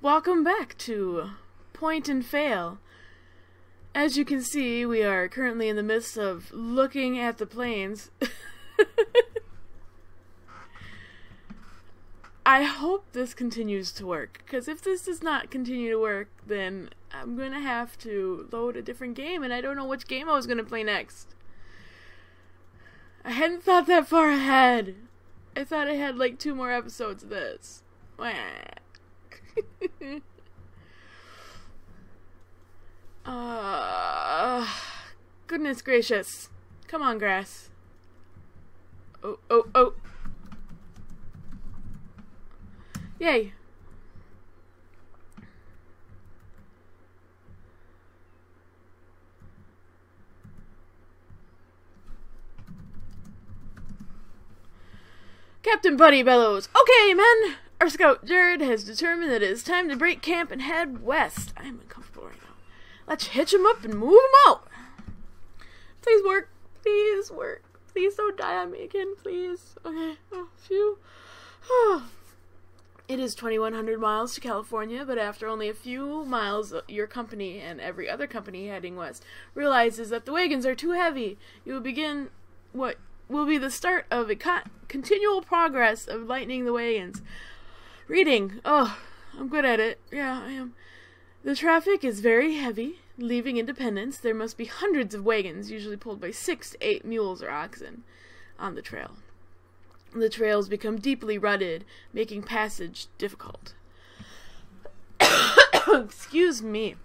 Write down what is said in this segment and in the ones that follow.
Welcome back to Point and Fail. As you can see, we are currently in the midst of looking at the planes. I hope this continues to work, because if this does not continue to work, then I'm going to have to load a different game, and I don't know which game I was going to play next. I hadn't thought that far ahead. I thought I had like 2 more episodes of this. Goodness gracious. Come on, grass. Oh. Yay. Captain Buddy bellows, "Okay, men! Our scout Jared has determined that it is time to break camp and head west." I am uncomfortable right now. Let's hitch him up and move him out. Please work. Please work. Please don't die on me again, please. Okay. Oh, phew. It is 2,100 miles to California, but after only a few miles, your company and every other company heading west realizes that the wagons are too heavy. You will begin what will be the start of a continual progress of lightening the wagons. Reading. Oh, I'm good at it. Yeah, I am. The traffic is very heavy. Leaving Independence, there must be hundreds of wagons, usually pulled by 6 to 8 mules or oxen, on the trail. The trails become deeply rutted, making passage difficult. Excuse me.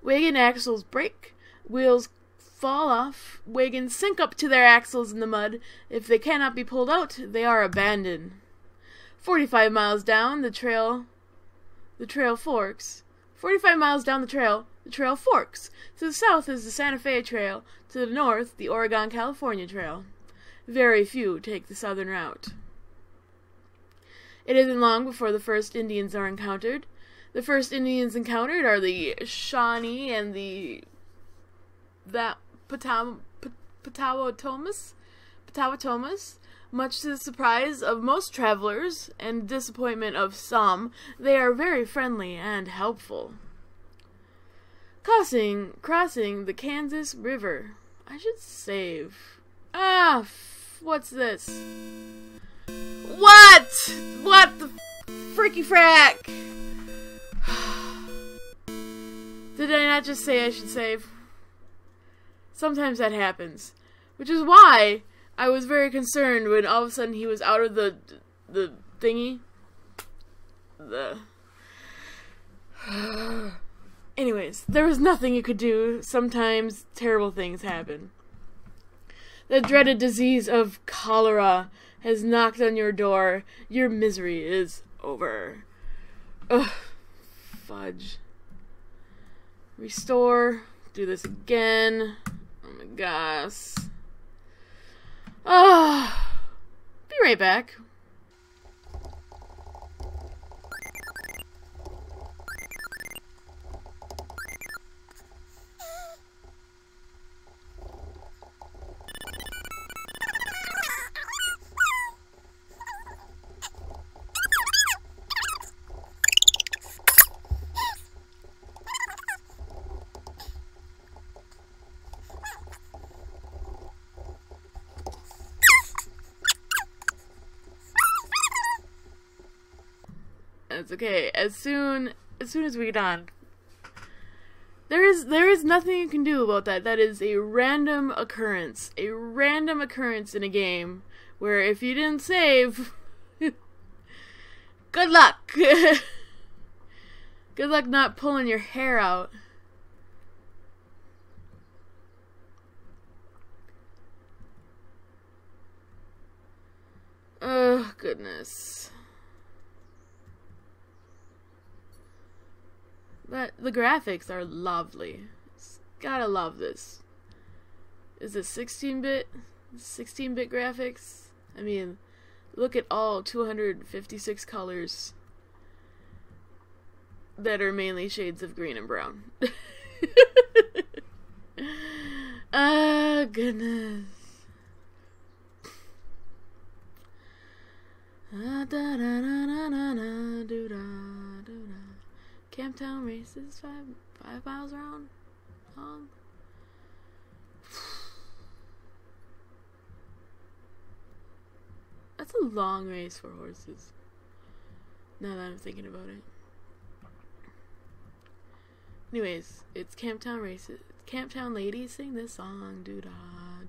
Wagon axles break, wheels fall off, wagons sink up to their axles in the mud. If they cannot be pulled out, they are abandoned. 45 miles down the trail forks. 45 miles down the trail forks. To the south is the Santa Fe Trail. To the north, the Oregon-California Trail. Very few take the southern route. It isn't long before the first Indians are encountered. The first Indians encountered are the Shawnee and the Potawatomis. Much to the surprise of most travelers and disappointment of some, they are very friendly and helpful. Crossing the Kansas River. I should save. What's this? What the freaky frack? Did I not just say I should save? Sometimes that happens. Which is why I was very concerned when all of a sudden he was out of the thingy. Anyways, there was nothing you could do. Sometimes terrible things happen. The dreaded disease of cholera has knocked on your door. Your misery is over. Ugh. Fudge. Restore. Do this again. Oh my gosh. Be right back. It's okay. As soon as we get on, there is nothing you can do about that. That is a random occurrence. A random occurrence in a game where if you didn't save, good luck. Good luck not pulling your hair out. Oh, goodness. But the graphics are lovely. Gotta love this. Is it 16-bit? 16-bit graphics? I mean, look at all 256 colors that are mainly shades of green and brown. Oh, goodness. Da da da da da da da da. Camptown races 5 miles around long. That's a long race for horses. Now that I'm thinking about it. Anyways, it's Camptown races. Camptown ladies sing this song. Doo da,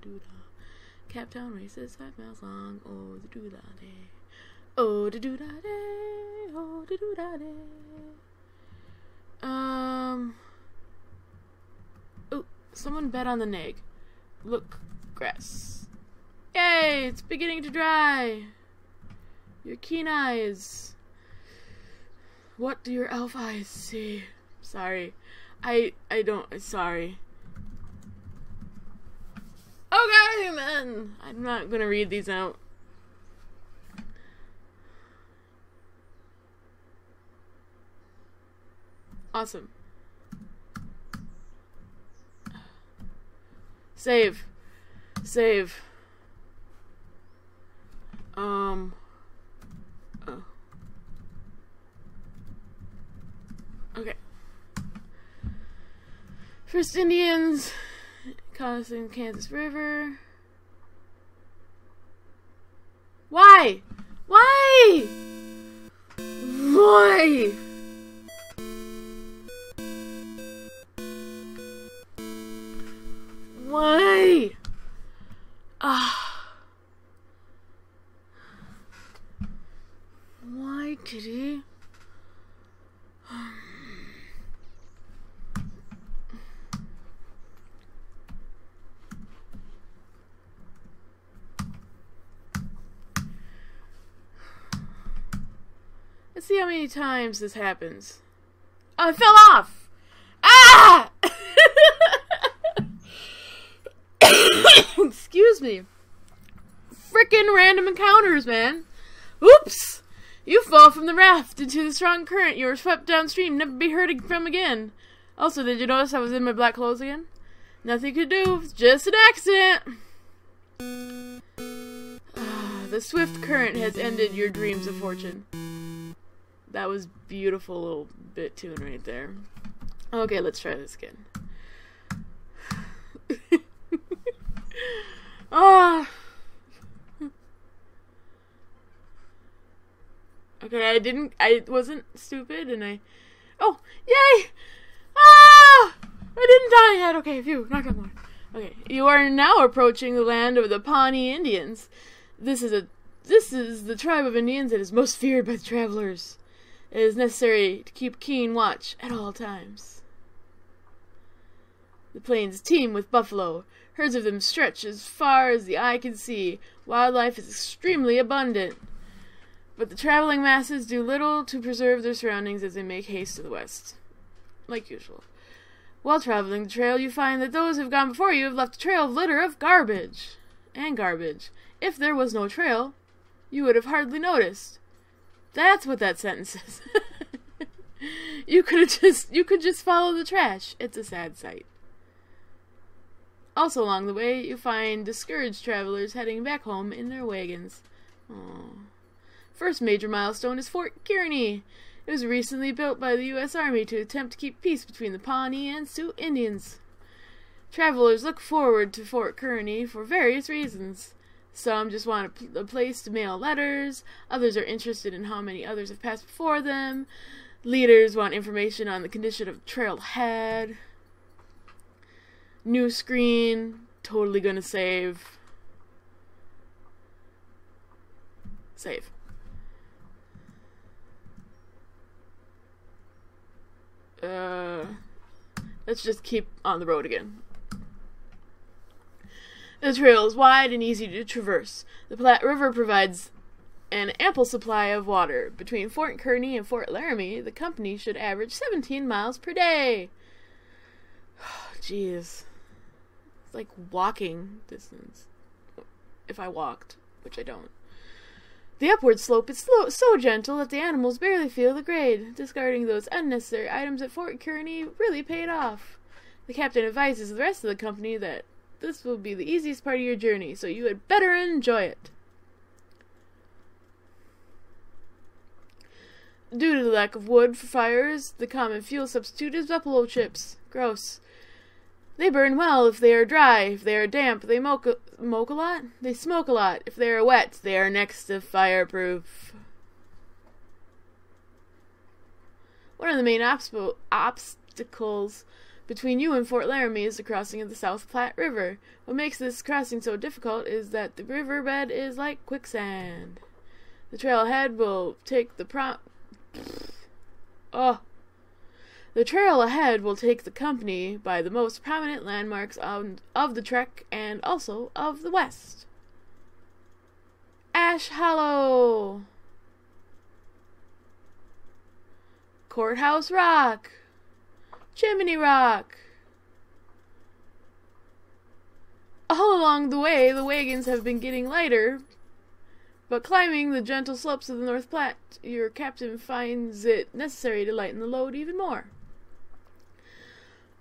doo da. Camptown races 5 miles long. Oh, the doo da day. Oh, the doo da day. Oh, the doo da day. Oh, someone bet on the nag. Look, grass. Yay, it's beginning to dry. Your keen eyes. What do your elf eyes see? Sorry. I don't, sorry. Okay, man. I'm not gonna read these out. Awesome. Save. Save. Oh. Okay. First Indians crossing Kansas River. Why? Why? Why? Why? Why, kitty? Let's see how many times this happens. Oh, I fell off! Ah! Excuse me. Frickin' random encounters, man. Oops! You fall from the raft into the strong current. You were swept downstream, never be heard from again. Also, did you notice I was in my black clothes again? Nothing to do. It's just an accident. The swift current has ended your dreams of fortune. That was beautiful little bit tune right there. Okay, let's try this again. Ah. Okay, I wasn't stupid, and oh, yay! Ah! I didn't die yet. Okay, phew, knock on wood. Okay, you are now approaching the land of the Pawnee Indians. This is the tribe of Indians that is most feared by the travelers. It is necessary to keep keen watch at all times. The plains teem with buffalo. Herds of them stretch as far as the eye can see. Wildlife is extremely abundant. But the traveling masses do little to preserve their surroundings as they make haste to the west. Like usual. While traveling the trail, you find that those who have gone before you have left a trail of litter of garbage. And garbage. If there was no trail, you would have hardly noticed. That's what that sentence is. You could just follow the trash. It's a sad sight. Also along the way, you find discouraged travelers heading back home in their wagons. Aww. First major milestone is Fort Kearny. It was recently built by the U.S. Army to attempt to keep peace between the Pawnee and Sioux Indians. Travelers look forward to Fort Kearny for various reasons. Some just want a place to mail letters. Others are interested in how many others have passed before them. Leaders want information on the condition of the trail ahead. New screen. Totally gonna save. Save. Let's just keep on the road again. The trail is wide and easy to traverse. The Platte River provides an ample supply of water. Between Fort Kearny and Fort Laramie, the company should average 17 miles per day. Jeez. It's like walking distance. If I walked, which I don't. The upward slope is so gentle that the animals barely feel the grade. Discarding those unnecessary items at Fort Kearny really paid off. The captain advises the rest of the company that this will be the easiest part of your journey, so you had better enjoy it. Due to the lack of wood for fires, the common fuel substitute is buffalo chips. Gross. They burn well if they are dry. If they are damp, they smoke a lot? They smoke a lot. If they are wet, they are next to fireproof. One of the main obstacles between you and Fort Laramie is the crossing of the South Platte River. What makes this crossing so difficult is that the riverbed is like quicksand. The trail ahead will take the company by the most prominent landmarks of the trek and also of the West. Ash Hollow, Courthouse Rock, Chimney Rock. All along the way, the wagons have been getting lighter, but climbing the gentle slopes of the North Platte, your captain finds it necessary to lighten the load even more.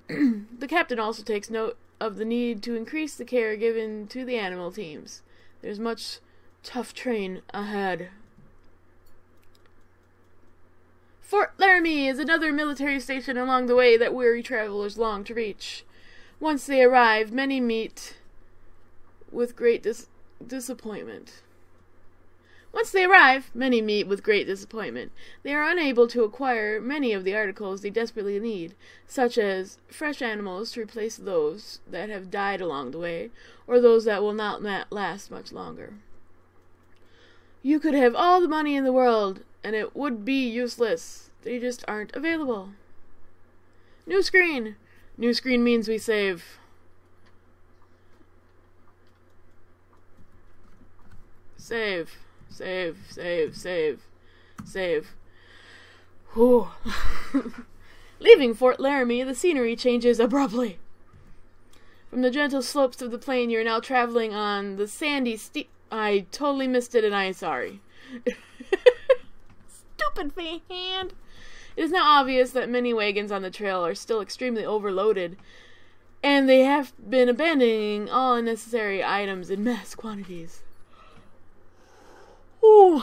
The captain also takes note of the need to increase the care given to the animal teams. There's much tough train ahead. Fort Laramie is another military station along the way that weary travelers long to reach. Once they arrive, many meet with great disappointment. They are unable to acquire many of the articles they desperately need, such as fresh animals to replace those that have died along the way, or those that will not last much longer. You could have all the money in the world, and it would be useless. They just aren't available. New screen. New screen means we save. Save. Whew. Leaving Fort Laramie, the scenery changes abruptly. From the gentle slopes of the plain, you're now traveling on the sandy steep... I totally missed it, and I am sorry. Stupid hand. It is now obvious that many wagons on the trail are still extremely overloaded, and they have been abandoning all unnecessary items in mass quantities. Ooh,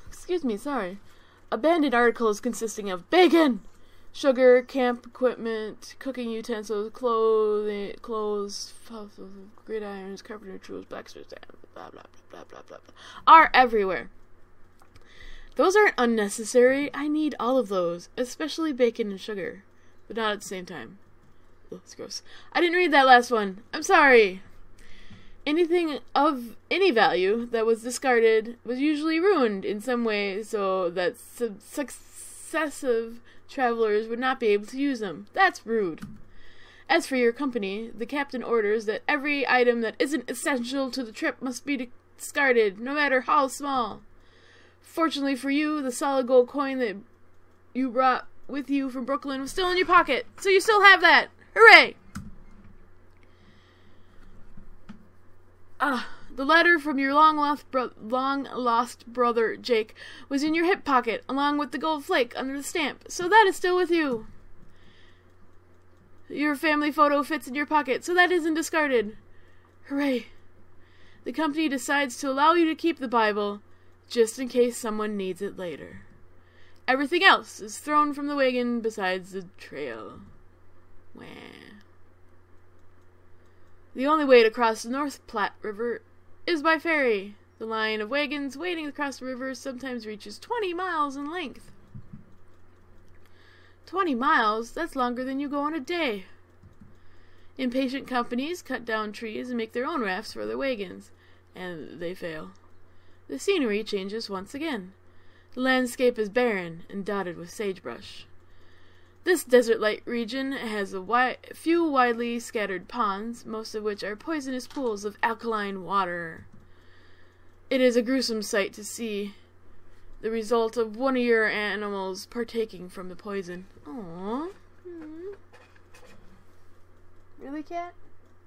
excuse me, sorry. Abandoned articles consisting of bacon, sugar, camp equipment, cooking utensils, clothes, gridirons, carpenter tools, blacksmith, blah, blah, blah, blah, blah, blah, are everywhere. Those aren't unnecessary. I need all of those, especially bacon and sugar, but not at the same time. Ugh, it's gross. I didn't read that last one. I'm sorry. Anything of any value that was discarded was usually ruined in some way so that successive travelers would not be able to use them. That's rude. As for your company, the captain orders that every item that isn't essential to the trip must be discarded, no matter how small. Fortunately for you, the solid gold coin that you brought with you from Brooklyn was still in your pocket, so you still have that. Hooray! The letter from your long-lost brother, Jake, was in your hip pocket, along with the gold flake under the stamp, so that is still with you. Your family photo fits in your pocket, so that isn't discarded. Hooray. The company decides to allow you to keep the Bible, just in case someone needs it later. Everything else is thrown from the wagon besides the trail. Wah. The only way to cross the North Platte River is by ferry. The line of wagons waiting to cross the river sometimes reaches 20 miles in length. 20 miles? That's longer than you go in a day. Impatient companies cut down trees and make their own rafts for their wagons, and they fail. The scenery changes once again. The landscape is barren and dotted with sagebrush. This desert-like region has a few widely scattered ponds, most of which are poisonous pools of alkaline water. It is a gruesome sight to see the result of one of your animals partaking from the poison. Aww. Really, cat?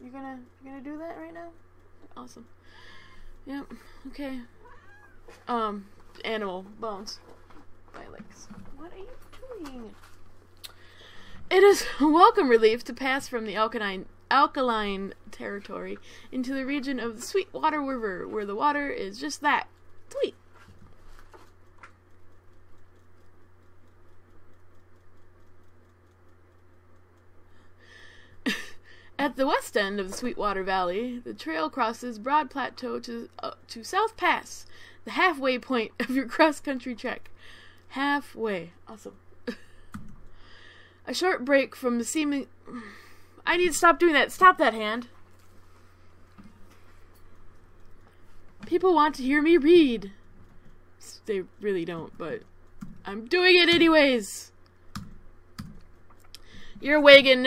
You're gonna do that right now? Awesome. Yep. Okay. Animal bones. My legs. What are you doing? It is a welcome relief to pass from the alkaline territory into the region of the Sweetwater River, where the water is just that, sweet. At the west end of the Sweetwater Valley, the trail crosses Broad Plateau to South Pass, the halfway point of your cross-country trek. Halfway. Awesome. A short break from the seeming... I need to stop doing that. Stop that, hand. People want to hear me read. They really don't, but I'm doing it anyways. Your wagon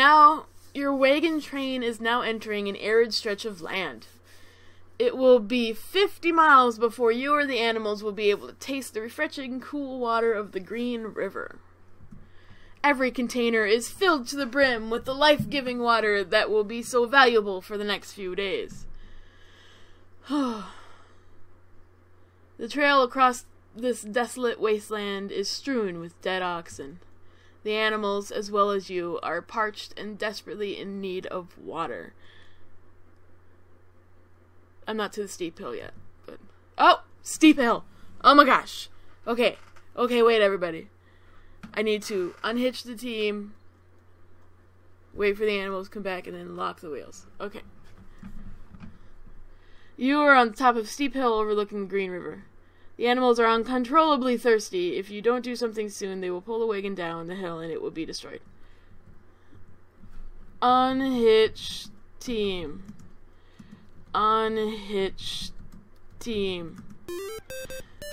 train is now entering an arid stretch of land. It will be 50 miles before you or the animals will be able to taste the refreshing, cool water of the Green River. Every container is filled to the brim with the life-giving water that will be so valuable for the next few days. The trail across this desolate wasteland is strewn with dead oxen. The animals, as well as you, are parched and desperately in need of water. I'm not to the steep hill yet, but... Oh! Steep hill! Oh my gosh! Okay. Okay, wait, everybody. I need to unhitch the team, wait for the animals to come back, and then lock the wheels. Okay. You are on the top of a steep hill overlooking the Green River. The animals are uncontrollably thirsty. If you don't do something soon, they will pull the wagon down the hill and it will be destroyed. Unhitch team. Unhitch team.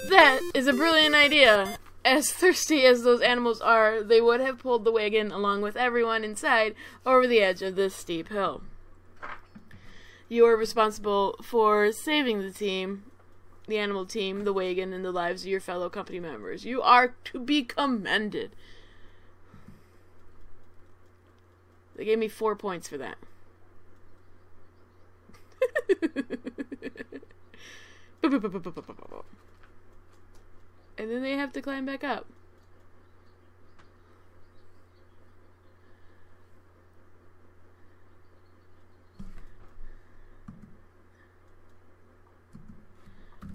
That is a brilliant idea. As thirsty as those animals are, they would have pulled the wagon along with everyone inside over the edge of this steep hill. You are responsible for saving the team, the animal team, the wagon, and the lives of your fellow company members. You are to be commended. They gave me 4 points for that. And then they have to climb back up.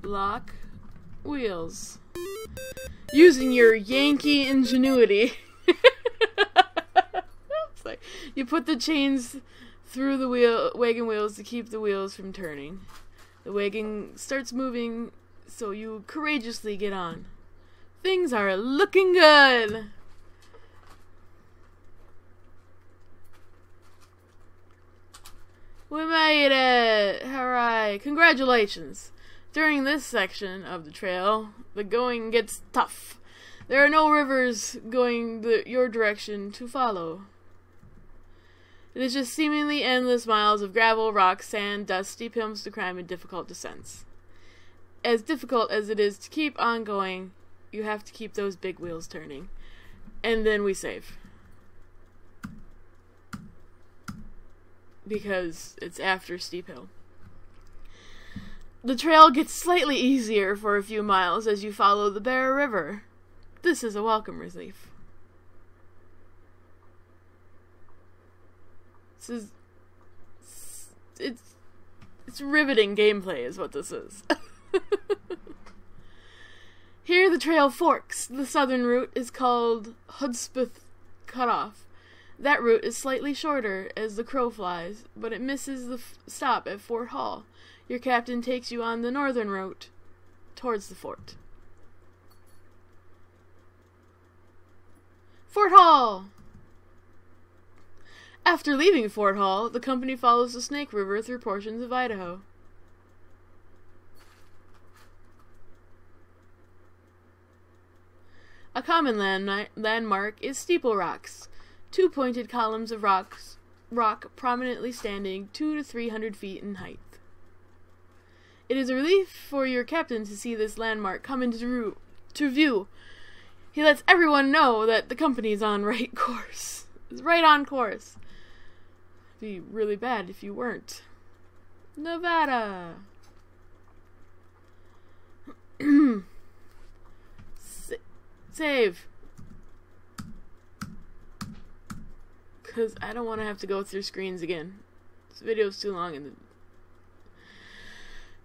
Lock wheels. Using your Yankee ingenuity. Like, you put the chains through the wagon wheels to keep the wheels from turning. The wagon starts moving, so you courageously get on. Things are looking good. We made it! Hooray! Congratulations! During this section of the trail, the going gets tough. There are no rivers going your direction to follow. It is just seemingly endless miles of gravel, rocks, sand, dust, steep hills to climb, and difficult descents. As difficult as it is to keep on going, you have to keep those big wheels turning. And then we save. Because it's after steep hill. The trail gets slightly easier for a few miles as you follow the Bear River. This is a welcome relief. It's riveting gameplay is what this is. Here the trail forks. The southern route is called Hudspeth Cutoff. That route is slightly shorter as the crow flies, but it misses the stop at Fort Hall. Your captain takes you on the northern route towards the fort. Fort Hall! After leaving Fort Hall, the company follows the Snake River through portions of Idaho. A common landmark is Steeple Rocks, two pointed columns of rock prominently standing 200 to 300 feet in height. It is a relief for your captain to see this landmark come into view. He lets everyone know that the company's on right course. It's right on course. It'd be really bad if you weren't. Nevada. Save. Because I don't want to have to go through screens again. This video's too long in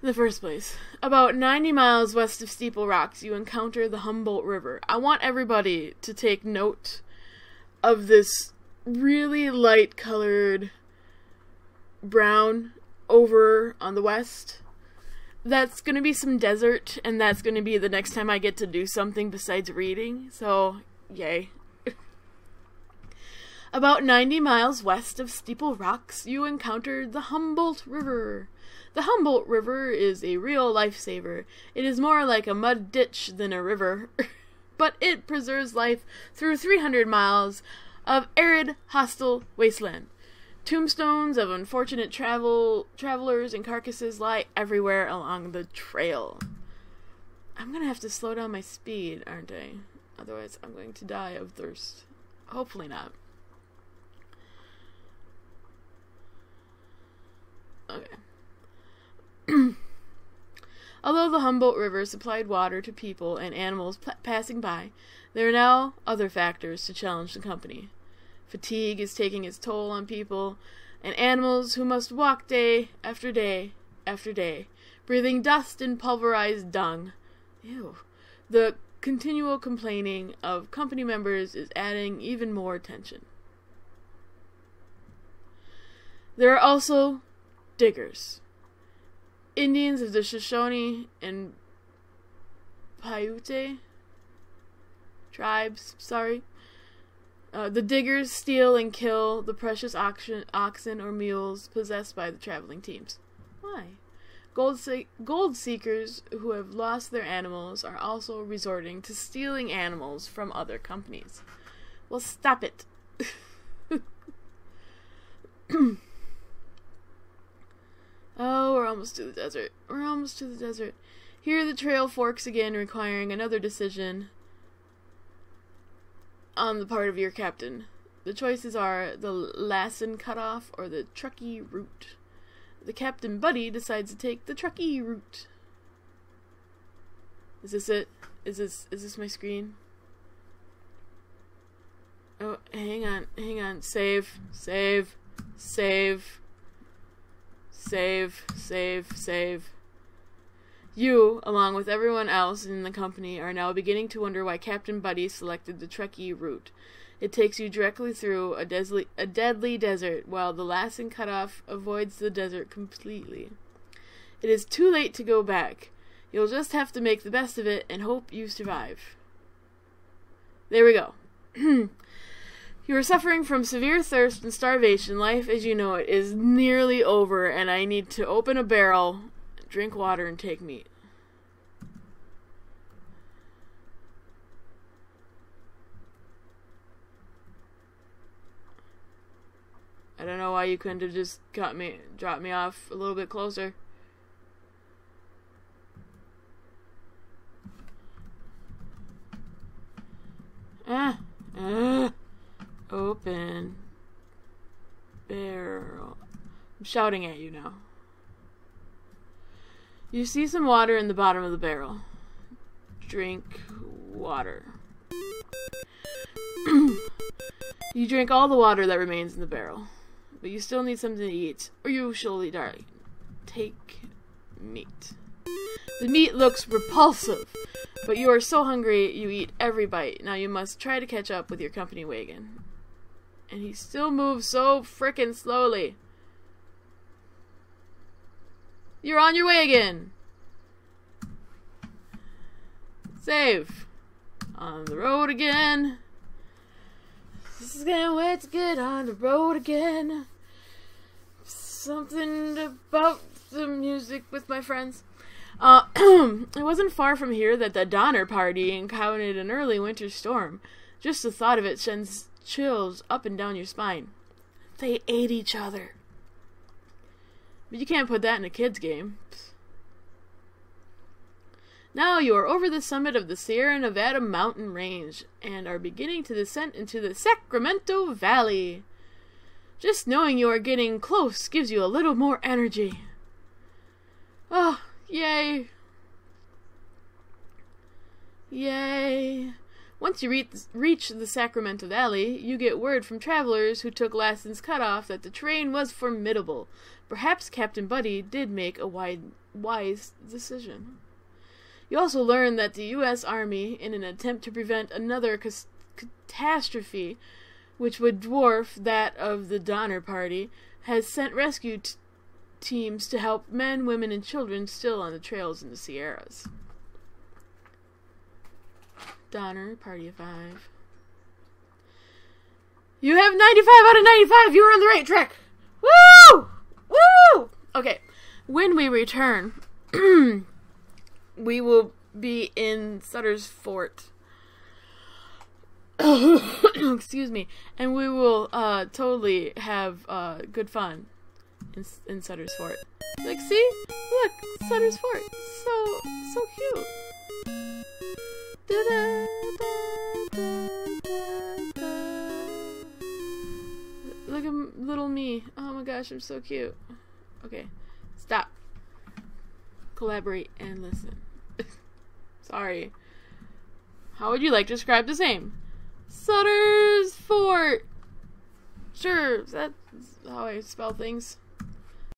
the first place. About 90 miles west of Steeple Rocks, you encounter the Humboldt River. I want everybody to take note of this really light-colored brown over on the west. That's going to be some desert, and that's going to be the next time I get to do something besides reading, so yay. About 90 miles west of Steeple Rocks, you encountered the Humboldt River. The Humboldt River is a real lifesaver. It is more like a mud ditch than a river, but it preserves life through 300 miles of arid, hostile wasteland. Tombstones of unfortunate travelers and carcasses lie everywhere along the trail. I'm gonna have to slow down my speed, aren't I? Otherwise, I'm going to die of thirst. Hopefully not. Okay. Although the Humboldt River supplied water to people and animals passing by, there are now other factors to challenge the company. Fatigue is taking its toll on people and animals who must walk day after day after day, breathing dust and pulverized dung. Ew. The continual complaining of company members is adding even more tension. There are also diggers. Indians of the Shoshone and Paiute tribes, the diggers steal and kill the precious oxen or mules possessed by the traveling teams. Why? Gold seekers who have lost their animals are also resorting to stealing animals from other companies. Well, stop it. Oh, we're almost to the desert. We're almost to the desert. Here the trail forks again, requiring another decision on the part of your captain. The choices are the Lassen cutoff or the Truckee route. The Captain Buddy decides to take the Truckee route. Is this it? Is this my screen? Oh, hang on. Save. You, along with everyone else in the company, are now beginning to wonder why Captain Buddy selected the Truckee route. It takes you directly through a deadly desert, while the Lassen cutoff avoids the desert completely. It is too late to go back. You'll just have to make the best of it and hope you survive. There we go. You are suffering from severe thirst and starvation. Life as you know it is nearly over, and I need to open a barrel, drink water, and take meat. I don't know why you couldn't have just dropped me off a little bit closer. Open barrel. I'm shouting at you now. You see some water in the bottom of the barrel. Drink water. You drink all the water that remains in the barrel. But you still need something to eat, or you surely die. Take meat. The meat looks repulsive, but you are so hungry you eat every bite. Now you must try to catch up with your company wagon. And he still moves so frickin' slowly. You're on your wagon! Save. On the road again. This is gonna wait to get on the road again. Something about the music with my friends. It wasn't far from here that the Donner Party encountered an early winter storm. Just the thought of it sends chills up and down your spine. They ate each other. But you can't put that in a kid's game. Now you are over the summit of the Sierra Nevada mountain range and are beginning to descend into the Sacramento Valley. Just knowing you are getting close gives you a little more energy. Oh, yay. Yay. Once you reach the Sacramento Valley, you get word from travelers who took Lassen's cutoff that the terrain was formidable. Perhaps Captain Buddy did make a wise decision. You also learn that the U.S. Army, in an attempt to prevent another catastrophe, which would dwarf that of the Donner Party, has sent rescue teams to help men, women, and children still on the trails in the Sierras. Donner, party of 5. You have 95 out of 95! You were on the right track! Woo! Woo! Okay, when we return, we will be in Sutter's Fort. Excuse me. And we will totally have good fun in Sutter's Fort. Like, see? Look, Sutter's Fort. So cute. Look at little me. Oh my gosh, I'm so cute. Okay, stop. Collaborate and listen. Sorry. How would you like to describe the same? Sutter's Fort. Sure, that's how I spell things.